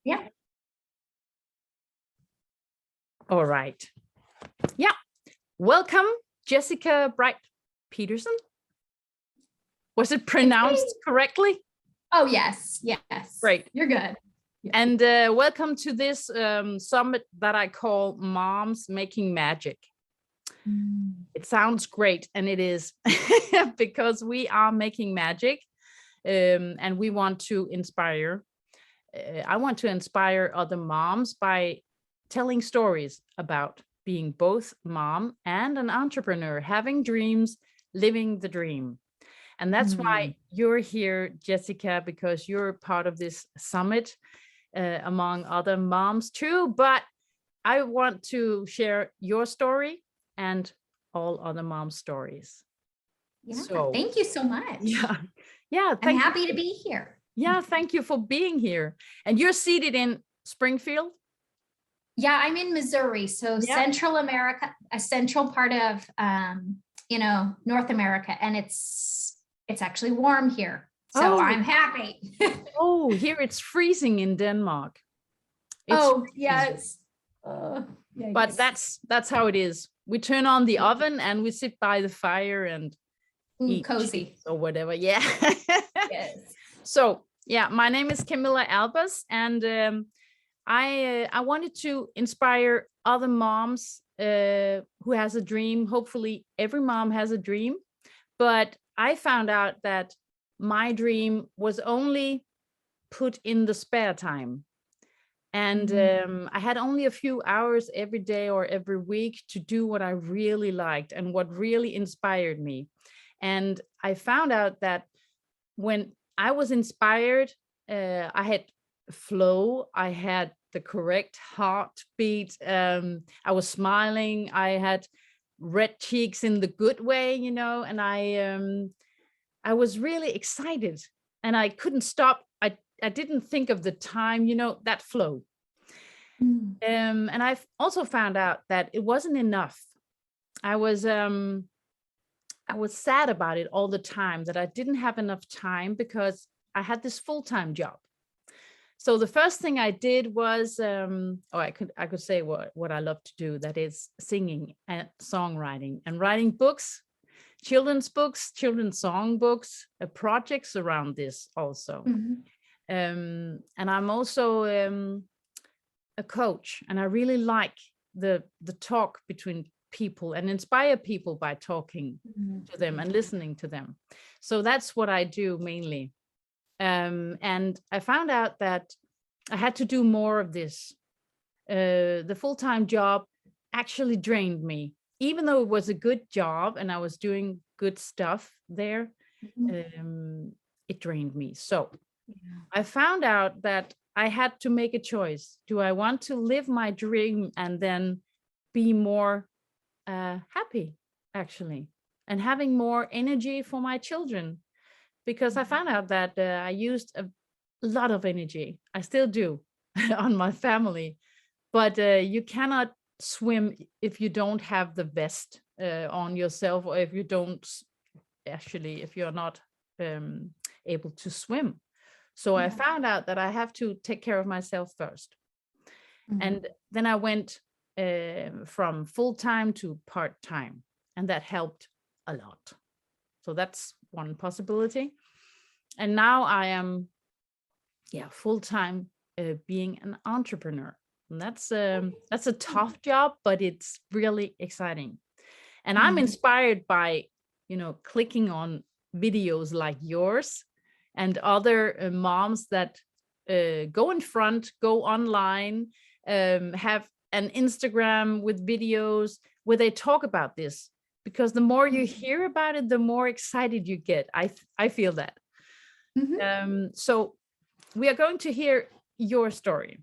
Yeah. All right. Yeah. Welcome, JessicaBrite Peterson. Was it pronounced correctly? Oh, yes. Yes. Great. You're good. Yeah. And welcome to this summit that I call Moms Making Magic. It sounds great, and it is, because we are making magic, and we want to inspire. I want to inspire other moms by telling stories about being both mom and an entrepreneur, having dreams, living the dream. And that's why you're here, Jessica, because you're part of this summit, among other moms too. But I want to share your story and all other mom stories. Yeah, so thank you so much. Yeah. I'm happy to be here. Yeah, thank you for being here. And you're seated in Springfield? Yeah, I'm in Missouri, so Central America, a central part of North America, and it's actually warm here, so I'm happy. Oh, here it's freezing in Denmark. Yes. But that's how it is. We turn on the oven and we sit by the fire and eat cozy or whatever. Yeah. Yes. So yeah, my name is Camilla Albers, and I wanted to inspire other moms who has a dream. Hopefully every mom has a dream, but I found out that my dream was only put in the spare time. And I had only a few hours every day or every week to do what I really liked and what really inspired me. And I found out that when I was inspired, I had flow, I had the correct heartbeat, I was smiling, I had red cheeks in the good way, and I was really excited and I couldn't stop. I didn't think of the time, that flow. And I've also found out that it wasn't enough. I was sad about it all the time, that I didn't have enough time because I had this full-time job. So the first thing I did was, I could say what I love to do, that is singing and songwriting and writing books, children's song books, projects around this also. And I'm also a coach, and I really like the talk between people and inspire people by talking to them and listening to them. So that's what I do mainly. And I found out that I had to do more of this. The full-time job actually drained me, even though it was a good job and I was doing good stuff there. It drained me. So I found out that I had to make a choice. Do I want to live my dream and then be more happy, actually, and having more energy for my children? Because I found out that I used a lot of energy. I still do on my family, but you cannot swim if you don't have the vest on yourself, or if you're not able to swim. So I found out that I have to take care of myself first. And then I went from full-time to part-time, and that helped a lot. So that's one possibility. And now I am full-time being an entrepreneur. And that's a tough job, but it's really exciting. And I'm inspired by, clicking on videos like yours and other moms that go in front, go online, have an Instagram with videos where they talk about this. Because the more you hear about it, the more excited you get. I feel that. So we are going to hear your story.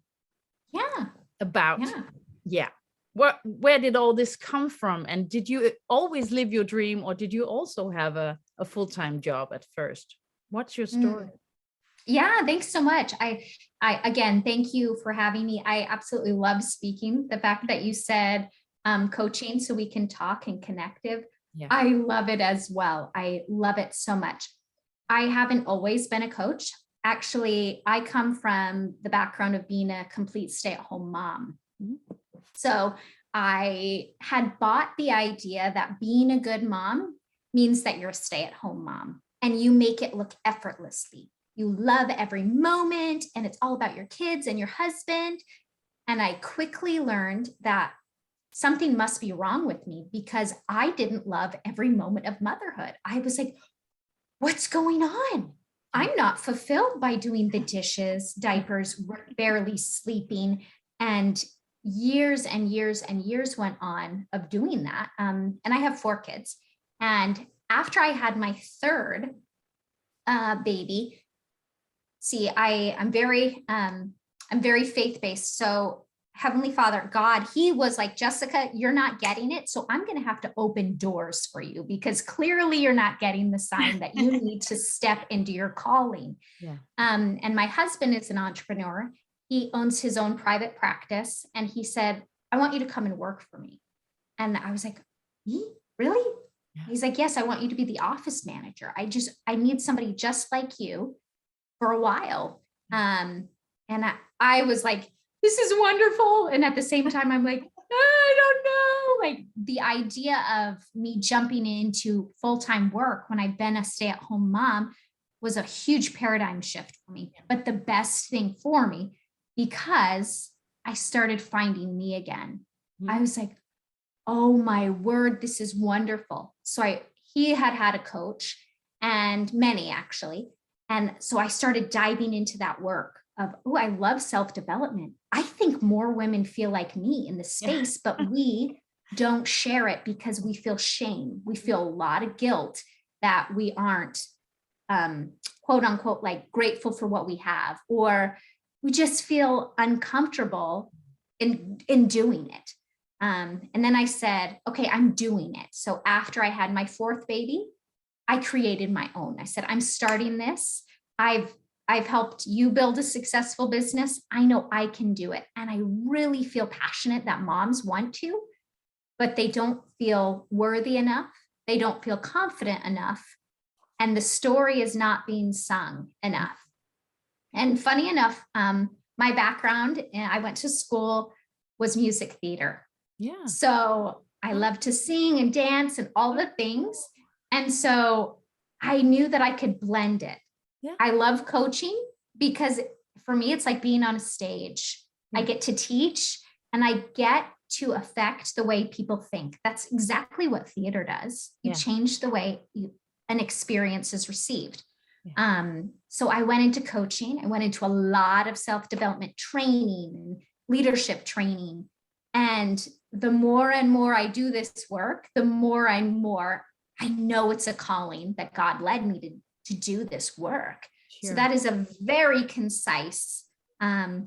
About where did all this come from, and did you always live your dream, or did you also have a full-time job at first? What's your story? Thanks so much. I again, thank you for having me. I absolutely love speaking. The fact that you said coaching so we can talk and connective, I love it as well. I love it so much. I haven't always been a coach. actually, I come from the background of being a complete stay-at-home mom. So I had bought the idea that being a good mom means that you're a stay-at-home mom and you make it look effortlessly. You love every moment and it's all about your kids and your husband. And I quickly learned that something must be wrong with me because I didn't love every moment of motherhood. I was like, what's going on? I'm not fulfilled by doing the dishes, diapers, barely sleeping. And years and years and years went on of doing that. And I have 4 kids. And after I had my 3rd baby, see, I'm very faith-based. So Heavenly Father, God, he was like, Jessica, you're not getting it. So I'm going to have to open doors for you because clearly you're not getting the sign that you need to step into your calling. Yeah. And my husband is an entrepreneur. He owns his own private practice. And he said, I want you to come and work for me. And I was like, me? Really? Yeah. He's like, yes, I want you to be the office manager. I need somebody just like you for a while. And I was like, this is wonderful. And at the same time, I'm like, I don't know. Like the idea of me jumping into full-time work when I've been a stay-at-home mom was a huge paradigm shift for me, but the best thing for me because I started finding me again. Mm-hmm. I was like, oh my word, this is wonderful. So he had a coach and many actually. And so I started diving into that work of, oh, I love self-development. I think more women feel like me in the space, but we don't share it because we feel shame. We feel a lot of guilt that we aren't, quote unquote, like grateful for what we have, or we just feel uncomfortable in doing it. And then I said, okay, I'm doing it. So after I had my 4th baby, I created my own. I said, I'm starting this. I've helped you build a successful business. I know I can do it. And I really feel passionate that moms want to, but they don't feel worthy enough. They don't feel confident enough. And the story is not being sung enough. And funny enough, my background, I went to school, was music theater. Yeah. So I love to sing and dance and all the things. And so I knew that I could blend it. Yeah. I love coaching because for me, it's like being on a stage. I get to teach and I get to affect the way people think. That's exactly what theater does. You change the way an experience is received. Yeah. So I went into coaching. I went into a lot of self-development training and leadership training. And the more and more I do this work, the more I know it's a calling that God led me to do this work. Sure. So that is a very concise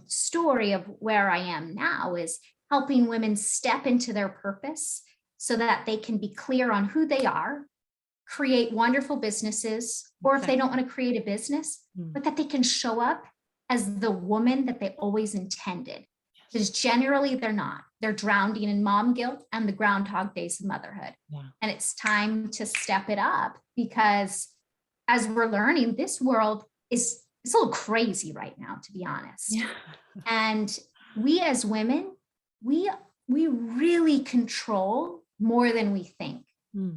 story of where I am now, is helping women step into their purpose so that they can be clear on who they are, create wonderful businesses, or if they don't want to create a business, but that they can show up as the woman that they always intended. Because generally they're not. They're drowning in mom guilt and the groundhog days of motherhood. Yeah. And it's time to step it up because as we're learning, this world is a little crazy right now, to be honest. Yeah. And we as women, we really control more than we think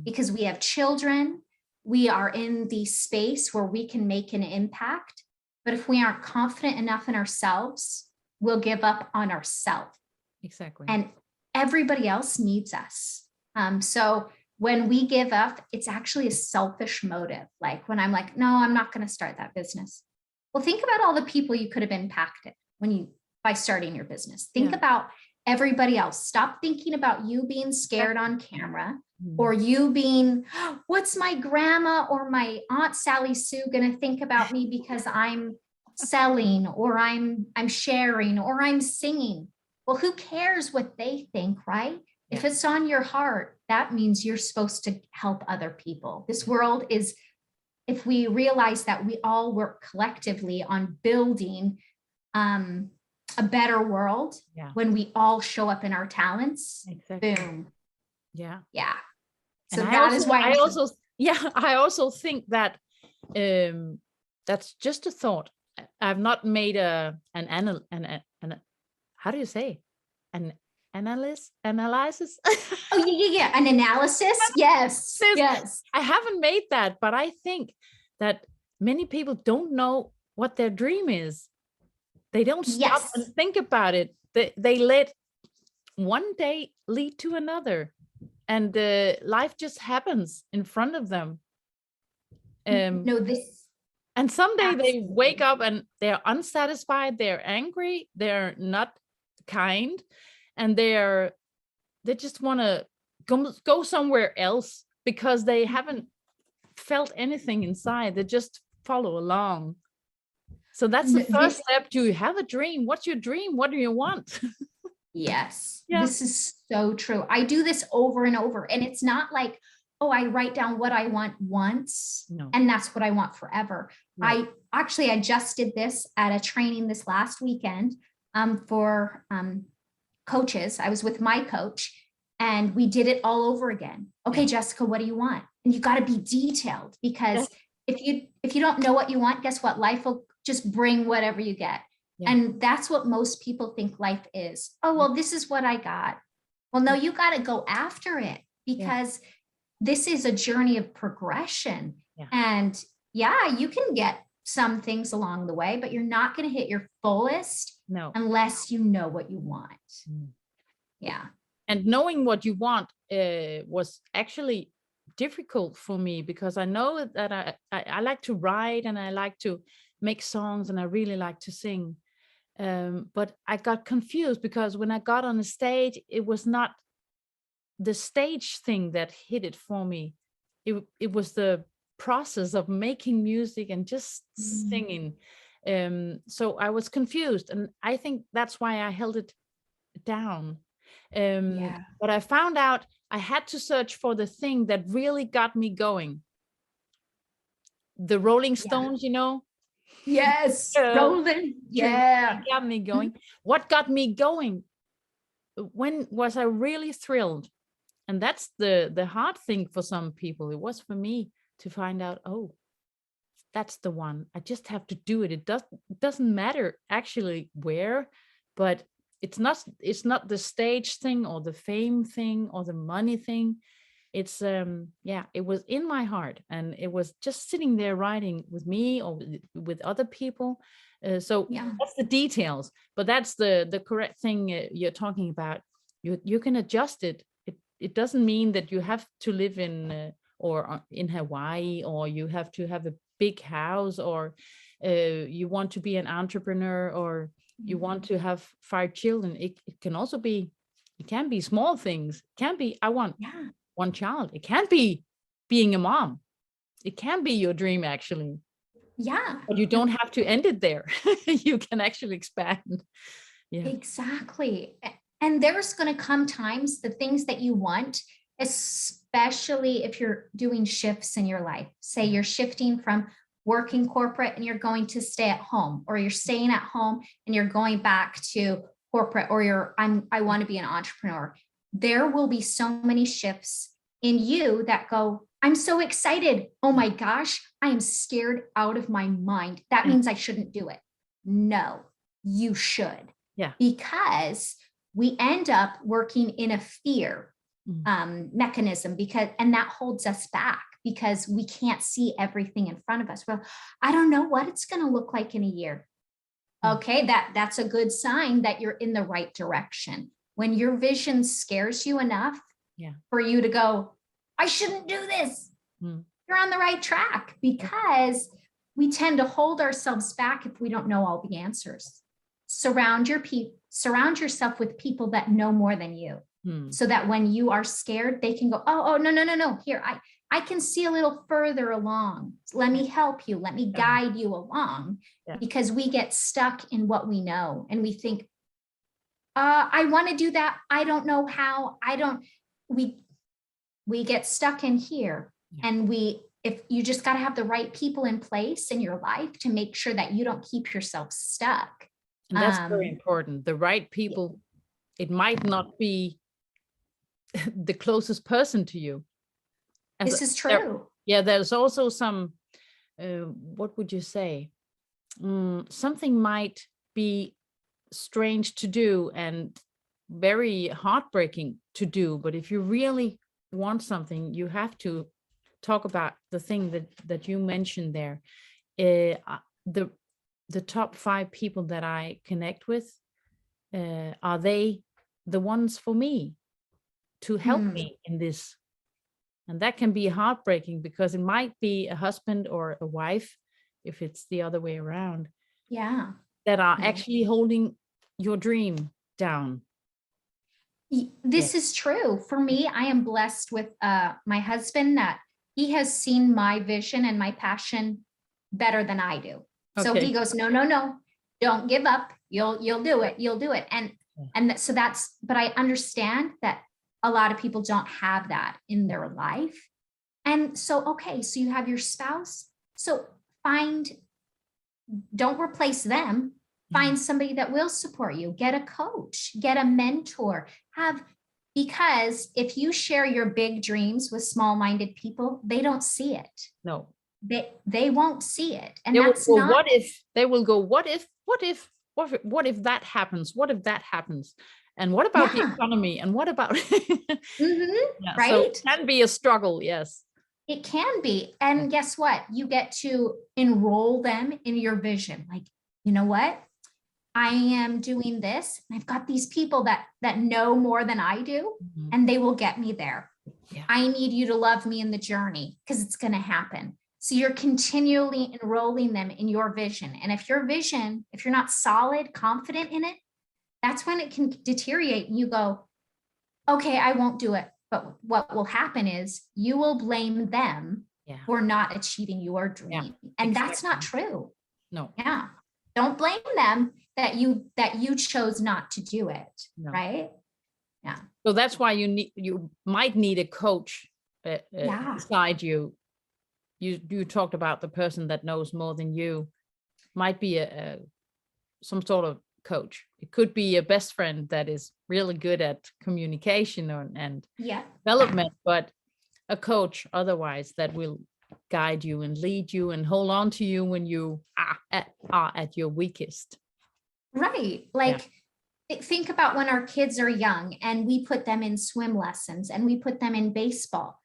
because we have children. We are in the space where we can make an impact. But if we aren't confident enough in ourselves, we'll give up on ourselves. Exactly. And everybody else needs us. So when we give up, it's actually a selfish motive. Like when I'm like, no, I'm not going to start that business. Well, think about all the people you could have impacted by starting your business. Think about everybody else. Stop thinking about you being scared on camera or you being, what's my grandma or my Aunt Sally Sue going to think about me because I'm selling or I'm sharing or I'm singing. Well, who cares what they think, right? Yeah. If it's on your heart, that means you're supposed to help other people. This world is, if we realize that we all work collectively on building a better world, when we all show up in our talents, boom. Yeah. Yeah. So and that is why I also think that that's just a thought. I've not made how do you say, an analysis? Oh yeah, an analysis. Yes, yes. I haven't made that, but I think that many people don't know what their dream is. They don't stop and think about it. They let one day lead to another, and life just happens in front of them. And someday they wake up and they're unsatisfied, they're angry, they're not kind, and they just want to go somewhere else because they haven't felt anything inside. They just follow along. So that's the first step. Do you have a dream? What's your dream? What do you want? Yes, this is so true. I do this over and over, and it's not like, oh, I write down what I want once, and that's what I want forever. I just did this at a training this last weekend for coaches. I was with my coach, and we did it all over again. Okay, Jessica, what do you want? And you got to be detailed, because if you don't know what you want, guess what? Life will just bring whatever you get. And that's what most people think life is. Oh, well, this is what I got. Well, no, you got to go after it, because this is a journey of progression. And you can get some things along the way, but you're not going to hit your fullest unless you know what you want. And knowing what you want was actually difficult for me, because I know that I like to write and I like to make songs and I really like to sing. But I got confused, because when I got on the stage, it was not the stage thing that hit it for me. It was the process of making music and just singing. So I was confused, and I think that's why I held it down. But I found out I had to search for the thing that really got me going. The Rolling Stones, you know? Yes, rolling. Got me going. What got me going? When was I really thrilled? And that's the hard thing for some people. It was for me to find out, oh, that's the one. I just have to do it. It doesn't matter actually where, but it's not the stage thing or the fame thing or the money thing. It's it was in my heart, and it was just sitting there writing with me or with other people. So that's the details, but that's the correct thing you're talking about. You can adjust it. It doesn't mean that you have to live in or in Hawaii, or you have to have a big house, or you want to be an entrepreneur, or you want to have 5 children. It can also be, it can be small things. It can be, I want one child. It can't be being a mom. It can be your dream, actually. But you don't have to end it there. You can actually expand. Exactly. And there's going to come times, the things that you want, especially if you're doing shifts in your life. Say you're shifting from working corporate and you're going to stay at home, or you're staying at home and you're going back to corporate, or I want to be an entrepreneur. There will be so many shifts in you that go, I'm so excited. Oh my gosh, I am scared out of my mind. That means I shouldn't do it. No, you should. Because we end up working in a fear mechanism, and that holds us back, because we can't see everything in front of us. Well, I don't know what it's going to look like in a year. Okay, that's a good sign that you're in the right direction. When your vision scares you enough for you to go, I shouldn't do this, you're on the right track, because we tend to hold ourselves back if we don't know all the answers. Surround yourself with people that know more than you, so that when you are scared, they can go, oh, no. Here, I can see a little further along. Let me help you. Let me guide you along, because we get stuck in what we know, and we think, I want to do that. I don't know how. We get stuck in here, and if you just got to have the right people in place in your life to make sure that you don't keep yourself stuck. And that's very important. The right people. It might not be the closest person to you. This is true. There's also some, what would you say? something might be strange to do and very heartbreaking to do, but if you really want something, you have to talk about the thing that you mentioned there. The top 5 people that I connect with, are they the ones for me to help me in this? And that can be heartbreaking because it might be a husband or a wife, if it's the other way around, that are actually holding your dream down. This is true. For me, I am blessed with my husband, that he has seen my vision and my passion better than I do. Okay. So he goes, no, don't give up. You'll do it. You'll do it. So that's, but I understand that a lot of people don't have that in their life. And so, okay, so you have your spouse. So don't replace them. Find somebody that will support you. Get a coach, get a mentor, because if you share your big dreams with small-minded people, they don't see it. No. They won't see it. And they that's will go, not, what if they will go, what if that happens? What if that happens? And what about the economy? And what about right? So it can be a struggle, yes. It can be. And guess what? You get to enroll them in your vision. Like, you know what? I am doing this. I've got these people that know more than I do, and they will get me there. Yeah. I need you to love me in the journey because it's going to happen. So you're continually enrolling them in your vision. And if your vision, if you're not solid, confident in it, that's when it can deteriorate and you go, okay, I won't do it. But what will happen is you will blame them for not achieving your dream. Yeah, and that's not true. No. Yeah. Don't blame them that you chose not to do it. No. Right. Yeah. So that's why you might need a coach beside you. You talked about the person that knows more than you. Might be some sort of coach. It could be a best friend that is really good at communication and development, but a coach otherwise that will guide you and lead you and hold on to you when you are at your weakest. Right. Like think about when our kids are young and we put them in swim lessons and we put them in baseball.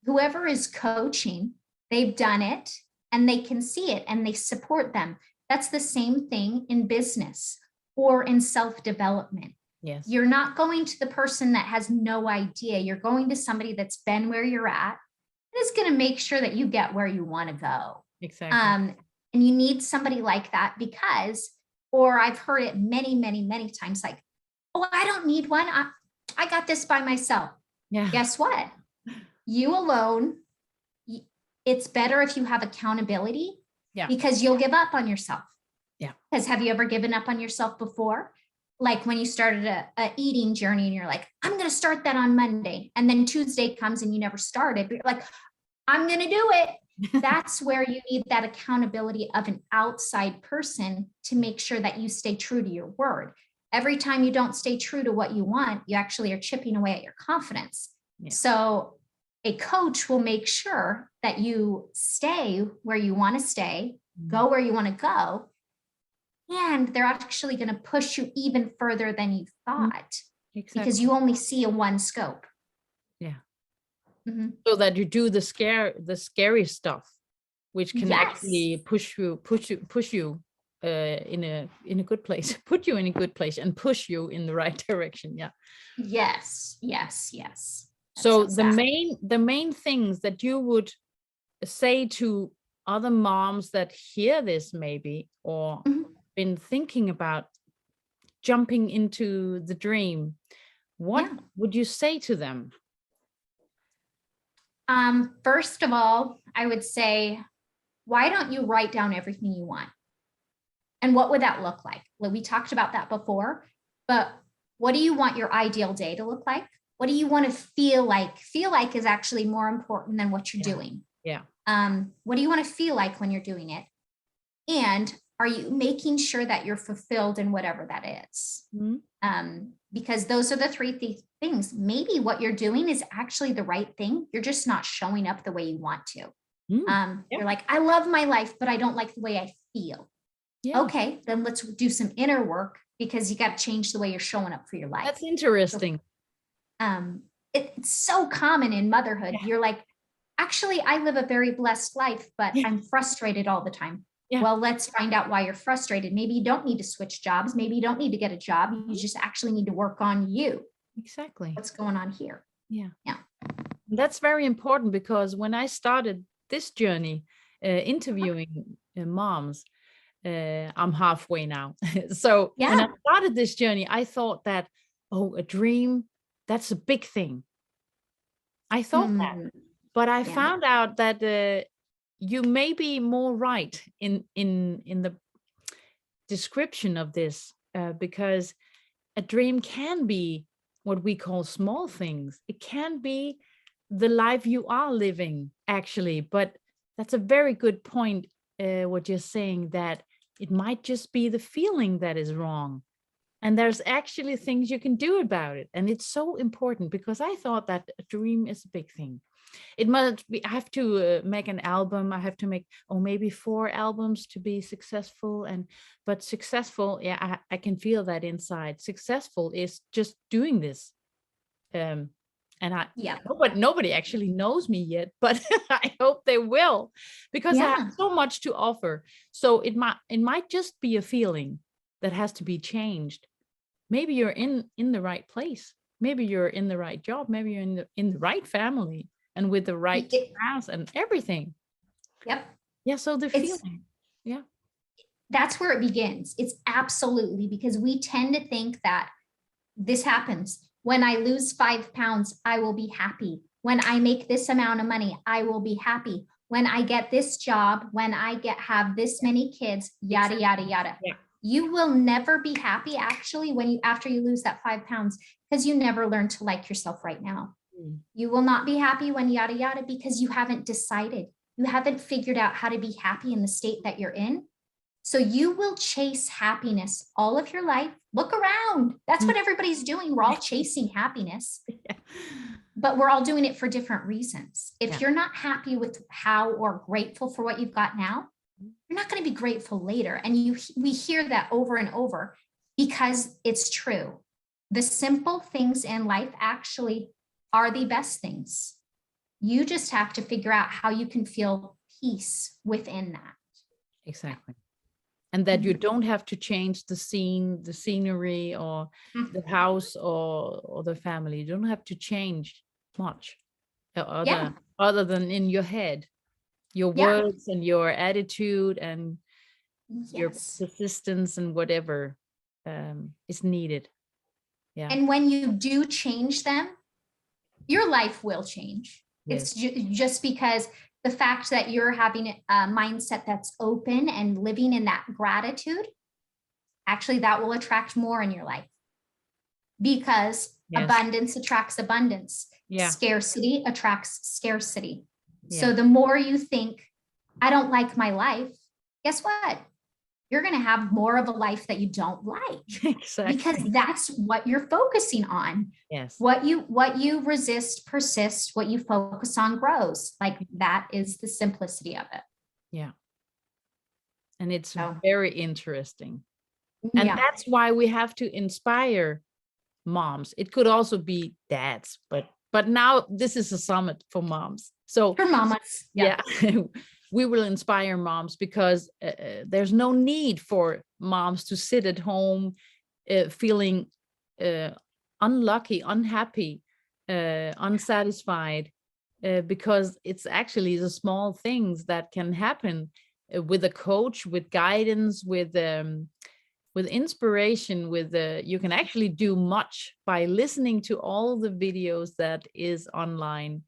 Whoever is coaching, they've done it and they can see it and they support them. That's the same thing in business or in self-development. Yes. You're not going to the person that has no idea. You're going to somebody that's been where you're at and is going to make sure that you get where you want to go. Exactly. And you need somebody like that because, or I've heard it many, many, many times, like, oh, I don't need one. I got this by myself. Yeah. Guess what? You alone, it's better if you have accountability because you'll give up on yourself. Yeah. Because have you ever given up on yourself before? Like when you started a eating journey and you're like, I'm going to start that on Monday. And then Tuesday comes and you never started, but you're like, I'm going to do it. That's where you need that accountability of an outside person to make sure that you stay true to your word. Every time you don't stay true to what you want, you actually are chipping away at your confidence. Yeah. So a coach will make sure that you stay where you want to stay, go where you want to go. And they're actually going to push you even further than you thought because you only see a one scope. Yeah. Mm-hmm. So that you do the scary stuff, which can actually push you in a good place, put you in a good place and push you in the right direction. Yeah. Yes. So the main things that you would say to other moms that hear this maybe, or been thinking about jumping into the dream, what would you say to them? First of all, I would say, why don't you write down everything you want? And what would that look like? Well, we talked about that before, but what do you want your ideal day to look like? What do you want to feel like? Feel like is actually more important than what you're doing. Yeah. What do you want to feel like when you're doing it? And are you making sure that you're fulfilled in whatever that is? Mm-hmm. Because those are the three things. Maybe what you're doing is actually the right thing. You're just not showing up the way you want to. You're like, I love my life, but I don't like the way I feel. Yeah. Okay, then let's do some inner work, because you got to change the way you're showing up for your life. That's interesting. So, it's so common in motherhood. Yeah. You're like, actually, I live a very blessed life, but I'm frustrated all the time. Yeah. Well, let's find out why you're frustrated. Maybe you don't need to switch jobs. Maybe you don't need to get a job. You just actually need to work on you. Exactly. What's going on here? Yeah. Yeah. That's very important, because when I started this journey, interviewing moms, I'm halfway now. So when I started this journey, I thought that, oh, a dream, that's a big thing. I thought that, but I found out that you may be more right in the description of this, because a dream can be what we call small things. It can be the life you are living, actually. But that's a very good point, what you're saying, that it might just be the feeling that is wrong. And there's actually things you can do about it. And it's so important, because I thought that a dream is a big thing. It must be, I have to make an album. I have to make, maybe 4 albums to be successful. But successful, I can feel that inside. Successful is just doing this. And nobody actually knows me yet, but I hope they will, because I have so much to offer. So it might just be a feeling that has to be changed. Maybe you're in the right place. Maybe you're in the right job. Maybe you're in the right family and with the right house and everything. Yep. Yeah. So the feeling. Yeah. That's where it begins. It's absolutely, because we tend to think that this happens. When I lose 5 pounds, I will be happy. When I make this amount of money, I will be happy. When I get this job, when I have this many kids, yada, yada, yada. Yeah. You will never be happy, actually, after you lose that 5 pounds, because you never learn to like yourself right now. You will not be happy when yada, yada, because you haven't decided. You haven't figured out how to be happy in the state that you're in. So you will chase happiness all of your life. Look around. That's what everybody's doing. We're all chasing happiness, but we're all doing it for different reasons. If you're not happy with how or grateful for what you've got now, you're not going to be grateful later. And we hear that over and over, because it's true. The simple things in life actually are the best things. You just have to figure out how you can feel peace within that. Exactly. And that you don't have to change the scenery, or the house, or the family. You don't have to change much other than in your head, your words and your attitude and your persistence and whatever is needed. Yeah. And when you do change them, your life will change. Yes. It's just because the fact that you're having a mindset that's open and living in that gratitude, actually that will attract more in your life, because abundance attracts abundance. Scarcity attracts scarcity. So the more you think, I don't like my life, guess what? You're going to have more of a life that you don't like. Exactly. Because that's what you're focusing on. Yes. What you resist persists, what you focus on grows. Like, that is the simplicity of it. Yeah. And it's very interesting. And that's why we have to inspire moms. It could also be dads, but now this is a summit for moms. So for mamas. Yeah. We will inspire moms, because there's no need for moms to sit at home feeling unlucky, unhappy, unsatisfied, because it's actually the small things that can happen with a coach, with guidance, with inspiration, you can actually do much by listening to all the videos that is online,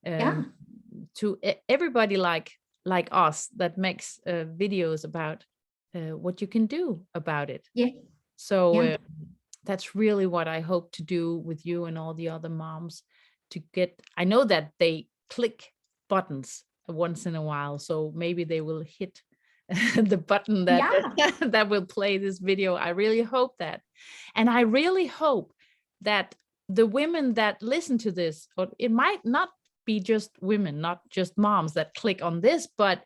to everybody like us that makes videos about what you can do about it. So that's really what I hope to do with you and all the other moms, I know that they click buttons once in a while, so maybe they will hit the button that will play this video. I really hope that. And I really hope that the women that listen to this, or it might not be just women, not just moms that click on this, but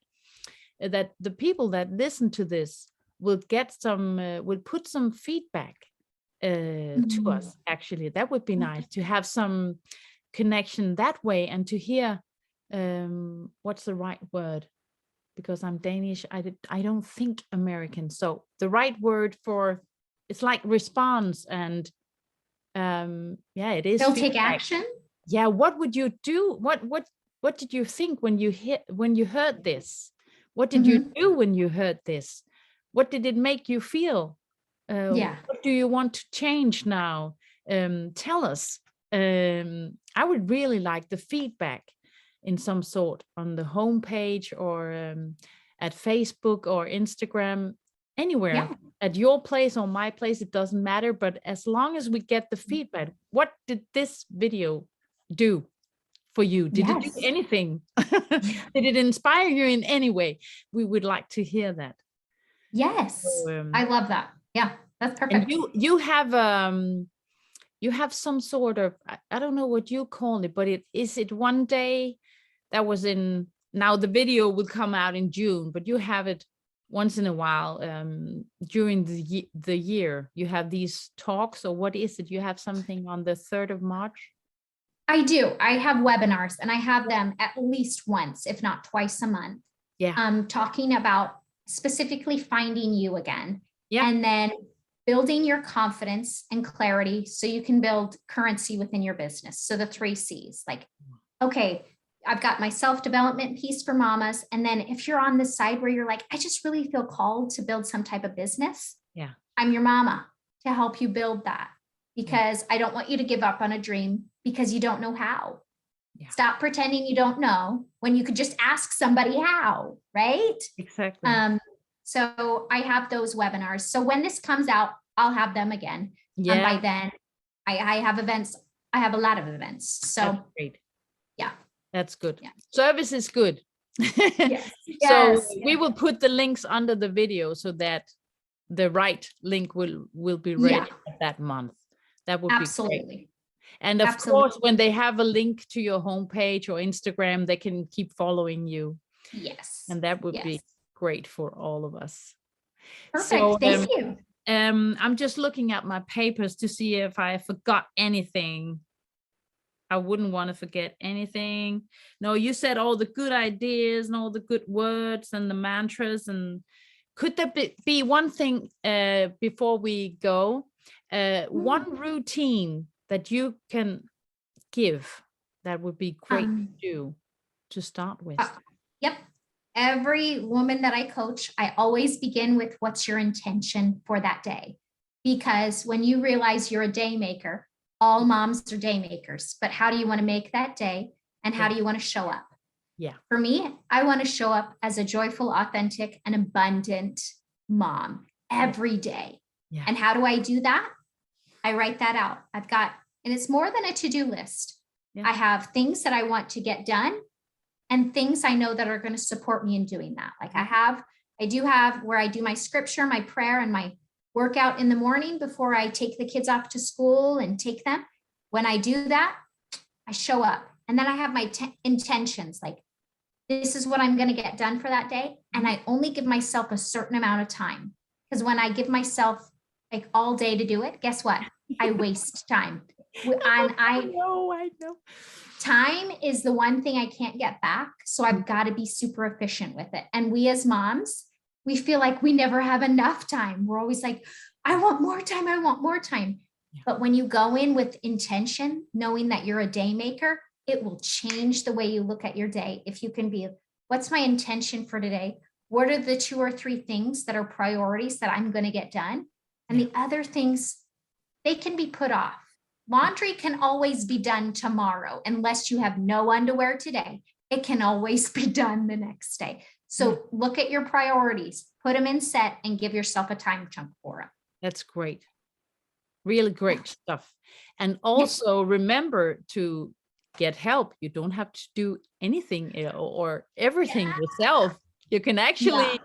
that the people that listen to this will get some, will put some feedback to us. Actually, that would be nice to have some connection that way, and to hear what's the right word, because I'm Danish. I don't think American. So the right word for, it's like response, and yeah, it is. They'll feedback. take action. Yeah. What would you do? What did you think when you heard this? What did you do when you heard this? What did it make you feel? What do you want to change now? Tell us. I would really like the feedback in some sort on the homepage, or at Facebook or Instagram, anywhere, at your place or my place, it doesn't matter. But as long as we get the feedback, what did this video do for you? Did it do anything? Did it inspire you in any way? We would like to hear that. Yes. So, I love that. Yeah, that's perfect. And you have some sort of, I don't know what you call it, but is it one day that was in, now the video will come out in June, but you have it once in a while during the year. You have these talks, or what is it? You have something on the 3rd of March? I do. I have webinars, and I have them at least once, if not twice a month. Yeah. Talking about specifically finding you again. Yeah. And then building your confidence and clarity so you can build currency within your business. So the 3 C's, like, okay, I've got my self-development piece for mamas. And then if you're on the side where you're like, I just really feel called to build some type of business. Yeah. I'm your mama to help you build that, because I don't want you to give up on a dream because you don't know how. Yeah. Stop pretending you don't know when you could just ask somebody how, right? Exactly. So I have those webinars. So when this comes out, I'll have them again. Yeah. By then, I have events. I have a lot of events. So that's great. Yeah. That's good. Yeah. Service is good. Yes. So we will put the links under the video so that the right link will be ready at that month. That would be great. And of course, when they have a link to your homepage or Instagram, they can keep following you. Yes. And that would be great for all of us. Perfect. So, thank you. I'm just looking at my papers to see if I forgot anything. I wouldn't want to forget anything. No, you said all the good ideas and all the good words and the mantras. And could there be one thing before we go? One routine that you can give that would be great to do to start with? Yep. Every woman that I coach, I always begin with, what's your intention for that day? Because when you realize you're a day maker, all moms are day makers, but how do you want to make that day? And how do you want to show up? Yeah. For me, I want to show up as a joyful, authentic, and abundant mom every day. Yeah. And how do I do that? I write that out. And it's more than a to-do list. Yeah. I have things that I want to get done and things I know that are going to support me in doing that. Like I do have where I do my scripture, my prayer, and my workout in the morning before I take the kids off to school and take them. When I do that, I show up. And then I have my intentions, like, this is what I'm going to get done for that day. And I only give myself a certain amount of time. Because when I give myself like all day to do it, guess what? I waste time. I know. Time is the one thing I can't get back. So I've got to be super efficient with it. And we as moms, we feel like we never have enough time. We're always like, I want more time. I want more time. Yeah. But when you go in with intention, knowing that you're a day maker, it will change the way you look at your day. If you can be, what's my intention for today? What are the 2 or 3 things that are priorities that I'm going to get done? And the other things, they can be put off. Laundry can always be done tomorrow, unless you have no underwear today. It can always be done the next day. So look at your priorities, put them in set, and give yourself a time chunk for it. That's great. Really great stuff. And also remember to get help. You don't have to do anything or everything yourself. You can actually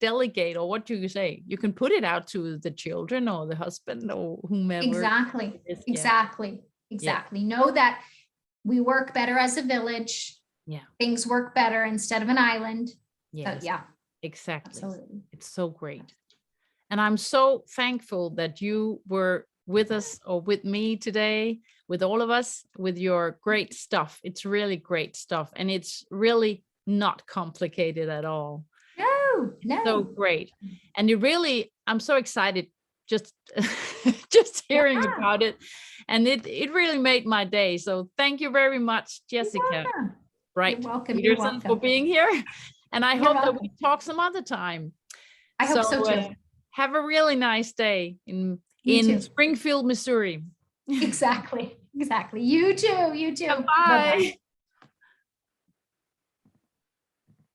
delegate, or what do you say? You can put it out to the children or the husband or whomever. Exactly. Exactly. Exactly. Know that we work better as a village. Yeah. Things work better instead of an island. Yes. So, yeah. Exactly. Absolutely. It's so great. And I'm so thankful that you were with us, or with me today, with all of us, with your great stuff. It's really great stuff. And it's really not complicated at all. No. So great. And I'm so excited just hearing about it. And it really made my day. So thank you very much, Jessica. Brite Peterson, for being here. And I hope that we talk some other time. I hope so too. Have a really nice day in Springfield, Missouri. Exactly. You too. Bye.